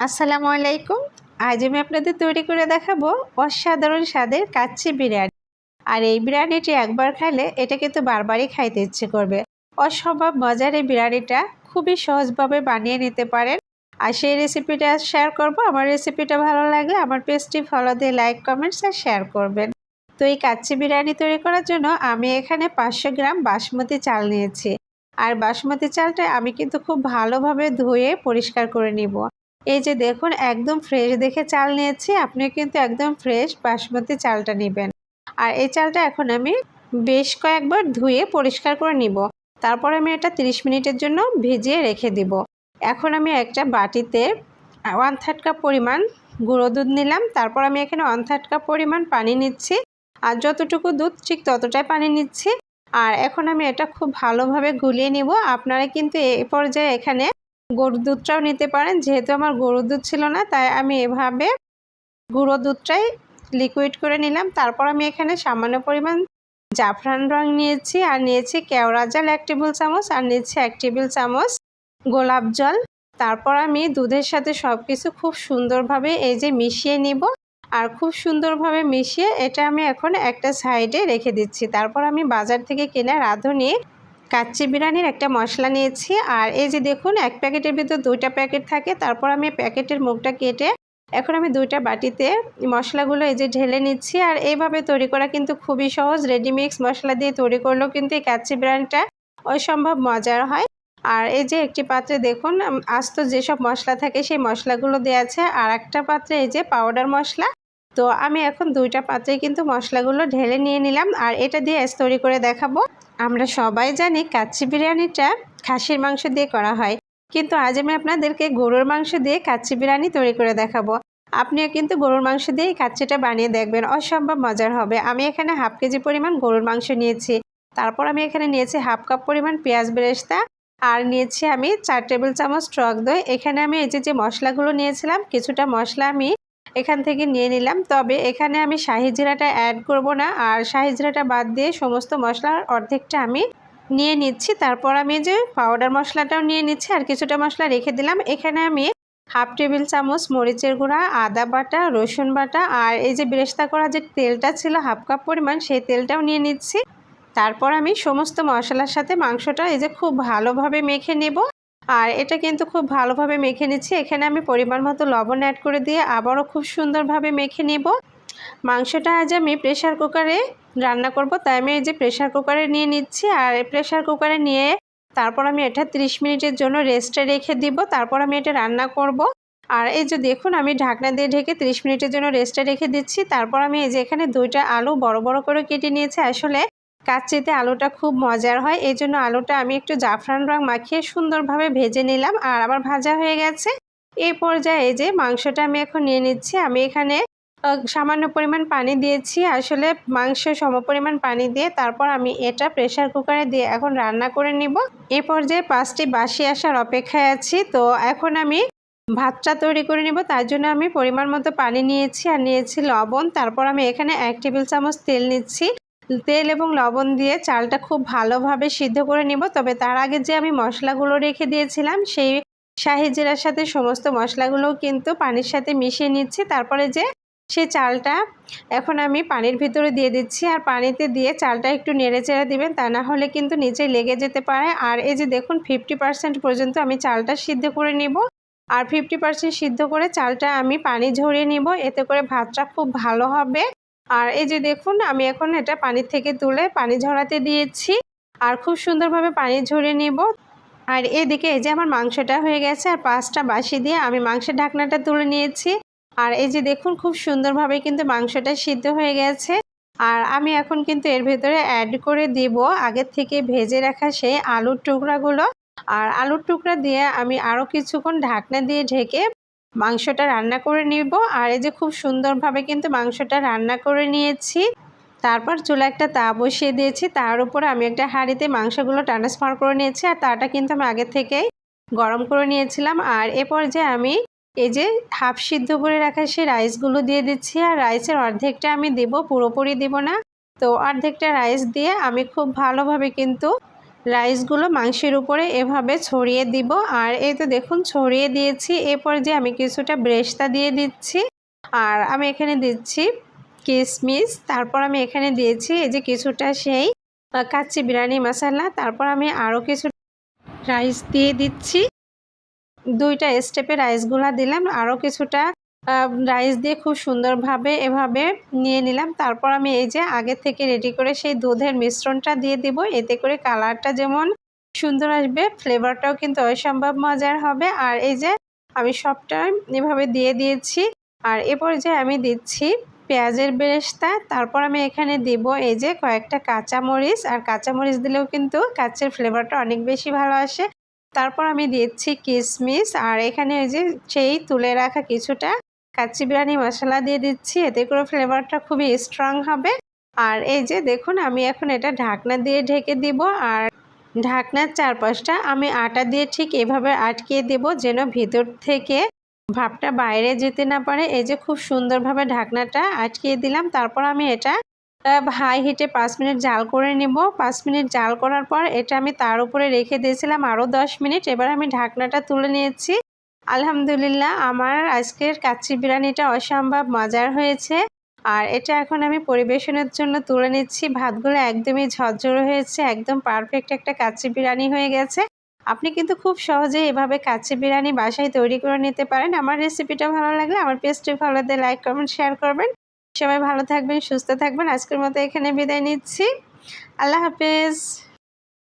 আসসালামু আলাইকুম। আজ আমি আপনাদের তৈরি করে দেখাবো অসাধারণ স্বাদের কাচ্চি বিরিয়ানি। আর এই বিরিয়ানিটি একবার খাইলে এটা কিন্তু বারবারই খাইতে ইচ্ছে করবে। অসম্ভব মজার এই বিরিয়ানিটা খুবই সহজভাবে বানিয়ে নিতে পারেন। আর সেই রেসিপিটা শেয়ার করব। আমার রেসিপিটা ভালো লাগলে আমার পেজটি ফলো দিয়ে লাইক, কমেন্টস আর শেয়ার করবেন। তো এই কাচ্চি বিরিয়ানি তৈরি করার জন্য আমি এখানে 500 গ্রাম বাসমতি চাল নিয়েছি। আর বাসমতি চালটা আমি কিন্তু খুব ভালোভাবে ধুয়ে পরিষ্কার করে নিব। এই যে দেখুন, একদম ফ্রেশ দেখে চাল নিয়েছি। আপনিও কিন্তু একদম ফ্রেশ বাসমতি চালটা নেবেন। আর এই চালটা এখন আমি বেশ কয়েকবার ধুয়ে পরিষ্কার করে নিব। তারপর আমি এটা 30 মিনিটের জন্য ভিজিয়ে রেখে দিব। এখন আমি একটা বাটিতে 1/3 কাপ পরিমাণ গুঁড়ো দুধ নিলাম। তারপর আমি এখানে 1/3 কাপ পরিমাণ পানি নিচ্ছি। আর যতটুকু দুধ ঠিক ততটাই পানি নিচ্ছি। আর এখন আমি এটা খুব ভালোভাবে গুলিয়ে নিব। আপনারা কিন্তু এই পর্যায়ে এখানে গরুর দুধটাও নিতে পারেন। যেহেতু আমার গরুর দুধ ছিল না, তাই আমি এভাবে গুঁড়ো দুধটাই লিকুইড করে নিলাম। তারপর আমি এখানে সামান্য পরিমাণ জাফরান রং নিয়েছি, আর নিয়েছি কেওড়া জল 1 টেবিল চামচ, আর নিয়েছি 1 টেবিল চামচ গোলাপ জল। তারপর আমি দুধের সাথে সব কিছু খুব সুন্দরভাবে এই যে মিশিয়ে নিব। আর খুব সুন্দরভাবে মিশিয়ে এটা আমি এখন একটা সাইডে রেখে দিচ্ছি। তারপর আমি বাজার থেকে কেনা রাঁধুনি কাচ্চি বিরিয়ানির একটা মশলা নিয়েছি। আর এই যে দেখুন, এক প্যাকেটের ভিতর 2টা প্যাকেট থাকে। তারপর আমি প্যাকেটের মুখটা কেটে এখন আমি 2টা বাটিতে মশলাগুলো এই যে ঢেলে নিচ্ছি। আর এইভাবে তৈরি করা কিন্তু খুবই সহজ। রেডিমিক্স মশলা দিয়ে তৈরি করলেও কিন্তু এই কাচ্চি বিরিয়ানিটা অসম্ভব মজার হয়। আর এই যে একটি পাত্রে দেখুন আস্ত যেসব মশলা থাকে সেই মশলাগুলো দেওয়া আছে। আর একটা পাত্রে এই যে পাউডার মশলা। তো আমি এখন 2টা পাত্রে কিন্তু মশলাগুলো ঢেলে নিয়ে নিলাম। আর এটা দিয়ে তৈরি করে দেখাবো। আমরা সবাই জানি কাচ্চি বিরিয়ানিটা খাসির মাংস দিয়ে করা হয়, কিন্তু আজ আমি আপনাদেরকে গরুর মাংস দিয়ে কাচ্চি বিরিয়ানি তৈরি করে দেখাবো। আপনিও কিন্তু গরুর মাংস দিয়ে কাচ্চিটা বানিয়ে দেখবেন, অসম্ভব মজার হবে। আমি এখানে 1/2 কেজি পরিমাণ গরুর মাংস নিয়েছি। তারপর আমি এখানে নিয়েছি 1/2 কাপ পরিমাণ পেঁয়াজ বেরেস্তা, আর নিয়েছি আমি 4 টেবিল চামচ টক দই। এখানে আমি এই যে মশলাগুলো নিয়েছিলাম, কিছুটা মশলা আমি এখান থেকে নিয়ে নিলাম। তবে এখানে আমি শাহি জিরাটা অ্যাড করব না, আর শাহি জিরাটা বাদ দিয়ে সমস্ত মশলার অর্ধেকটা আমি নিয়ে নিচ্ছি। তারপর আমি যে পাউডার মশলাটাও নিয়ে নিচ্ছি, আর কিছুটা মশলা রেখে দিলাম। এখানে আমি 1/2 টেবিল চামচ মরিচের গুঁড়া, আদা বাটা, রসুন বাটা, আর এই যে বেরেস্তা করা যে তেলটা ছিল 1/2 কাপ পরিমাণ, সেই তেলটাও নিয়ে নিচ্ছি। তারপর আমি সমস্ত মশলার সাথে মাংসটা এই যে খুব ভালোভাবে মেখে নেব। আর এটা কিন্তু খুব ভালোভাবে মেখে নিচ্ছি। এখানে আমি পরিমাণ মতো লবণ অ্যাড করে দিয়ে আবারও খুব সুন্দরভাবে মেখে নেব। মাংসটা আজ আমি প্রেশার কুকারে রান্না করব, তাই আমি এই যে প্রেশার কুকারে নিয়ে নিচ্ছি। আর প্রেশার কুকারে নিয়ে তারপর আমি এটা 30 মিনিটের জন্য রেস্টে রেখে দিব। তারপর আমি এটা রান্না করব। আর এই যে দেখুন, আমি ঢাকনা দিয়ে ঢেকে 30 মিনিটের জন্য রেস্টে রেখে দিচ্ছি। তারপর আমি এই যে এখানে 2টা আলু বড় বড় করে কেটে নিয়েছি। আসলে কাচ্চিতে আলুটা খুব মজার হয়, এই জন্য আলুটা আমি একটু জাফরান রং মাখিয়ে সুন্দরভাবে ভেজে নিলাম। আর আমার ভাজা হয়ে গেছে। এই পর্যায়ে এই যে মাংসটা আমি এখন নিয়ে নিচ্ছি। আমি এখানে সামান্য পরিমাণ পানি দিয়েছি। আসলে মাংস সমপরিমাণ পানি দিয়ে তারপর আমি এটা প্রেশার কুকারে দিয়ে এখন রান্না করে নিব। এই পর্যায়ে 5টি বাঁশি আসার অপেক্ষায় আছি। তো এখন আমি ভাতটা তৈরি করে নিব। তার জন্য আমি পরিমাণ মতো পানি নিয়েছি, আর নিয়েছি লবণ। তারপর আমি এখানে 1 টেবিল চামচ তেল নিচ্ছি। তেল এবং লবণ দিয়ে চালটা খুব ভালোভাবে সিদ্ধ করে নিব। তবে তার আগে যে আমি মশলাগুলো রেখে দিয়েছিলাম, সেই শাহি জিরার সাথে সমস্ত মশলাগুলোও কিন্তু পানির সাথে মিশিয়ে নিচ্ছি। তারপরে যে সেই চালটা এখন আমি পানির ভিতরে দিয়ে দিচ্ছি। আর পানিতে দিয়ে চালটা একটু নেড়ে চেড়ে দিবেন, তা না হলে কিন্তু নিচে লেগে যেতে পারে। আর এই যে দেখুন, 50% পর্যন্ত আমি চালটা সিদ্ধ করে নিব। আর 50% সিদ্ধ করে চালটা আমি পানি ঝরিয়ে নিব, এতে করে ভাতটা খুব ভালো হবে। আর এই যে দেখুন, আমি এখন এটা পানি থেকে তুলে পানি ঝরাতে দিয়েছি। আর খুব সুন্দরভাবে পানি ঝরিয়ে নিব। আর এদিকে এই যে আমার মাংসটা হয়ে গেছে। আর 5টা বাঁশি দিয়ে আমি মাংসের ঢাকনাটা তুলে নিয়েছি। আর এই যে দেখুন, খুব সুন্দরভাবে কিন্তু মাংসটা সিদ্ধ হয়ে গেছে। আর আমি এখন কিন্তু এর ভেতরে অ্যাড করে দিব আগের থেকে ভেজে রাখা সেই আলুর টুকরাগুলো। আর আলুর টুকরা দিয়ে আমি আরও কিছুক্ষণ ঢাকনা দিয়ে ঢেকে মাংসটা রান্না করে নিব। আর এই যে খুব সুন্দরভাবে কিন্তু মাংসটা রান্না করে নিয়েছি। তারপর চুলা একটা তাওয়া বসিয়ে দিয়েছি। তার উপরে আমি একটা হাঁড়িতে মাংসগুলো ট্রান্সফার করে নিয়েছি। আর তাটা কিন্তু আমি আগে থেকেই গরম করে নিয়েছিলাম। আর এ পর্যায়ে আমি এই যে হাফ সিদ্ধ করে রাখা সেই রাইসগুলো দিয়ে দিচ্ছি। আর রাইসের অর্ধেকটা আমি দেব, পুরোপুরি দেব না। তো অর্ধেকটা রাইস দিয়ে আমি খুব ভালোভাবে কিন্তু রাইসগুলো মাংসের উপরে এভাবে ছড়িয়ে দিব। আর এই তো দেখুন ছড়িয়ে দিয়েছি। এরপর যে আমি কিছুটা বেরেস্তা দিয়ে দিচ্ছি, আর আমি এখানে দিচ্ছি কিশমিশ। তারপর আমি এখানে দিয়েছি এই যে কিছুটা সেই কাচ্চি বিরিয়ানি মশলা। তারপর আমি আরও কিছু রাইস দিয়ে দিচ্ছি, 2টা স্টেপে রাইসগুলা দিলাম। আরও কিছুটা রাইস দিয়ে খুব সুন্দরভাবে এভাবে নিয়ে নিলাম। তারপর আমি এই যে আগে থেকে রেডি করে সেই দুধের মিশ্রণটা দিয়ে দিব। এতে করে কালারটা যেমন সুন্দর আসবে, ফ্লেভারটাও কিন্তু অসম্ভব মজার হবে। আর এই যে আমি সবটা এভাবে দিয়ে দিয়েছি। আর এরপর যে আমি দিচ্ছি পেঁয়াজের বেরেস্তা। তারপর আমি এখানে দিব এই যে কয়েকটা কাঁচামরিচ। আর কাঁচামরিচ দিলেও কিন্তু কাচ্চির ফ্লেভারটা অনেক বেশি ভালো আসে। তারপর আমি দিচ্ছি কিশমিশ। আর এখানে ওই যে সেই তুলে রাখা কিছুটা কাচ্চি বিরিয়ানি মশলা দিয়ে দিচ্ছি। এতে করে ফ্লেভারটা খুবই স্ট্রং হবে। আর এই যে দেখুন আমি এখন এটা ঢাকনা দিয়ে ঢেকে দিব। আর ঢাকনার চারপাশটা আমি আটা দিয়ে ঠিক এভাবে আটকিয়ে দেব, যেন ভিতর থেকে ভাপটা বাইরে যেতে না পারে। এই যে খুব সুন্দরভাবে ঢাকনাটা আটকিয়ে দিলাম। তারপর আমি এটা হাই হিটে 5 মিনিট জাল করে নেব। 5 মিনিট জাল করার পর এটা আমি তার উপরে রেখে দিয়েছিলাম আরও 10 মিনিট। এবার আমি ঢাকনাটা তুলে নিয়েছি। আলহামদুলিল্লাহ, আমার আজকের কাচ্চি বিরিয়ানিটা অসম্ভব মজার হয়েছে। আর এটা এখন আমি পরিবেশনের জন্য তুলে নিচ্ছি। ভাতগুলো একদমই ঝরঝরে হয়েছে, একদম পারফেক্ট একটা কাচ্চি বিরিয়ানি হয়ে গেছে। আপনি কিন্তু খুব সহজেই এভাবে কাচ্চি বিরিয়ানি বাসায় তৈরি করে নিতে পারেন। আমার রেসিপিটা ভালো লাগলে আমার পেজটি ভালো লাগলে লাইক কমেন্ট শেয়ার করবেন। সবাই ভালো থাকবেন, সুস্থ থাকবেন। আজকের মতো এখানে বিদায় নিচ্ছি। আল্লাহ হাফেজ।